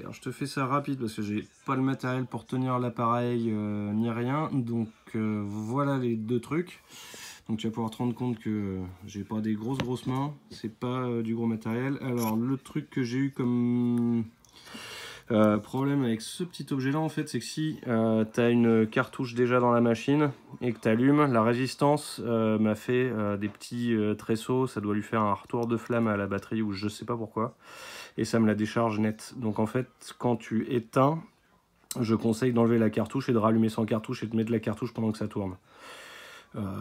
Alors je te fais ça rapide parce que j'ai pas le matériel pour tenir l'appareil ni rien. Donc voilà les deux trucs. Donc tu vas pouvoir te rendre compte que j'ai pas des grosses mains. C'est pas du gros matériel. Alors le truc que j'ai eu comme problème avec ce petit objet là en fait, c'est que si tu as une cartouche déjà dans la machine et que tu allumes, la résistance m'a fait des petits tresseaux. Ça doit lui faire un retour de flamme à la batterie ou je sais pas pourquoi. Et ça me la décharge net. Donc en fait, quand tu éteins, je conseille d'enlever la cartouche et de rallumer sans cartouche et de mettre la cartouche pendant que ça tourne.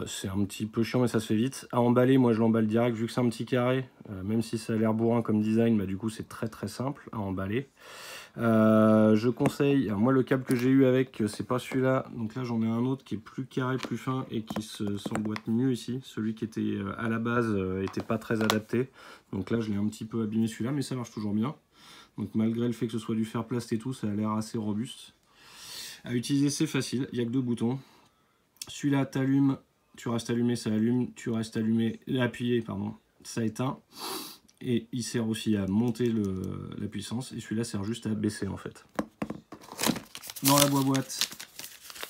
C'est un petit peu chiant mais ça se fait vite. À emballer, moi je l'emballe direct vu que c'est un petit carré. Même si ça a l'air bourrin comme design, bah, du coup c'est très simple à emballer. Je conseille, alors moi le câble que j'ai eu avec, c'est pas celui-là. Donc là j'en ai un autre qui est plus carré, plus fin et qui s'emboîte mieux ici. Celui qui était à la base était pas très adapté. Donc là je l'ai un petit peu abîmé celui-là mais ça marche toujours bien. Donc malgré le fait que ce soit du fer plast et tout, ça a l'air assez robuste. À utiliser c'est facile, il n'y a que 2 boutons. Celui-là t'allumes, tu restes allumé, ça allume, tu restes allumé, appuyé, pardon, ça éteint. Et il sert aussi à monter la puissance et celui-là sert juste à baisser en fait. Dans la boîte,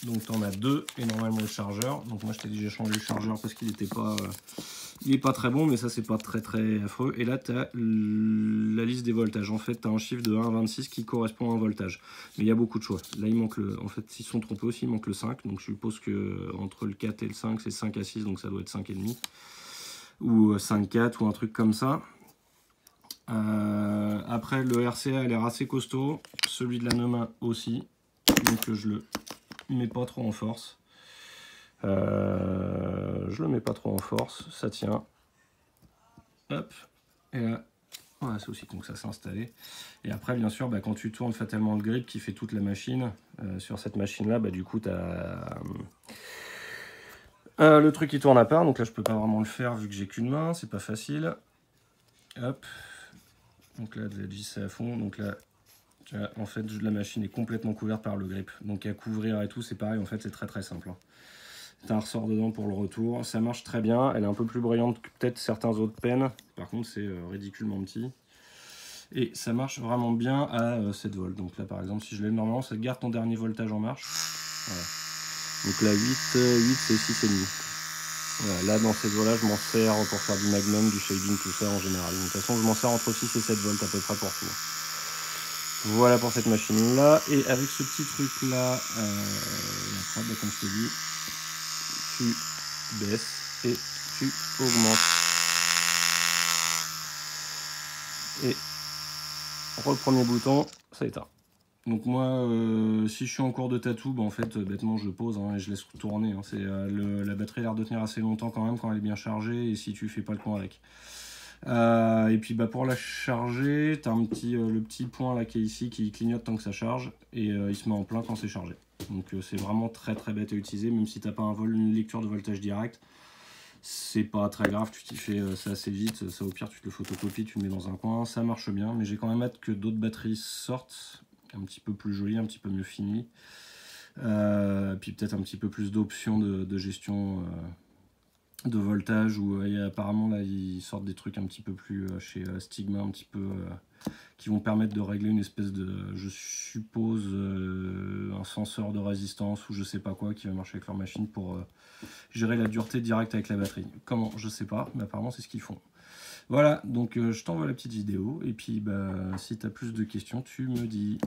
donc tu en as 2 et normalement le chargeur. Donc moi je t'ai dit j'ai changé le chargeur parce qu'il n'était pas... il n'est pas très bon, mais ça c'est pas très affreux. Et là tu as la liste des voltages. En fait tu as un chiffre de 1 à 26 qui correspond à un voltage. Mais il y a beaucoup de choix. Là il manque le... En fait s'ils sont trompés aussi, il manque le 5. Donc je suppose que entre le 4 et le 5 c'est 5 à 6, donc ça doit être 5,5. Ou 5,4 ou un truc comme ça. Après le RCA a l'air assez costaud. Celui de la Neumann aussi. Donc je le mets pas trop en force. Je le mets pas trop en force, ça tient. Hop, et là, voilà, c'est aussi donc ça s'est installé. Et après, bien sûr, bah, quand tu tournes fatalement le grip qui fait toute la machine, sur cette machine-là, bah, du coup, tu as le truc qui tourne à part. Donc là, je peux pas vraiment le faire vu que j'ai qu'une main, c'est pas facile. Hop, donc là, de la vis à fond. Donc là, tu vois, en fait, la machine est complètement couverte par le grip. Donc à couvrir et tout, c'est pareil, en fait, c'est très simple. Hein. T'as un ressort dedans pour le retour, ça marche très bien, elle est un peu plus brillante que peut-être certains autres pens, par contre c'est ridiculement petit. Et ça marche vraiment bien à 7 volts, donc là par exemple si je l'ai normalement, ça garde ton dernier voltage en marche. Voilà. Donc là 8 c'est 6,5. Voilà, là dans ces eaux-là je m'en sers pour faire du magnum, du shading, tout ça en général. Donc, de toute façon je m'en sers entre 6 et 7 volts à peu près pour tout. Voilà pour cette machine là, et avec ce petit truc là, après, bah, comme je te dis, tu baisses et tu augmentes. Et le premier bouton, ça éteint. Donc moi, si je suis en cours de tatou, bah en fait, bêtement, je pose hein, et je laisse tourner. Hein. La batterie a l'air de tenir assez longtemps quand même quand elle est bien chargée et si tu fais pas le con avec. Et puis bah, pour la charger, tu as le petit point là qui est ici qui clignote tant que ça charge et il se met en plein quand c'est chargé. Donc c'est vraiment très bête à utiliser, même si tu n'as pas une lecture de voltage direct. C'est pas très grave, tu t'y fais ça assez vite, ça au pire tu te le photocopies, tu le mets dans un coin, ça marche bien, mais j'ai quand même hâte que d'autres batteries sortent, un petit peu plus jolies, un petit peu mieux finies, puis peut-être un petit peu plus d'options de gestion de voltage, où apparemment là ils sortent des trucs un petit peu plus chez Stigma, un petit peu qui vont permettre de régler une espèce de, je suppose, un senseur de résistance ou je sais pas quoi qui va marcher avec leur machine pour gérer la dureté directe avec la batterie. Comment? Je sais pas, mais apparemment c'est ce qu'ils font. Voilà, donc je t'envoie la petite vidéo et puis bah, si tu as plus de questions, tu me dis.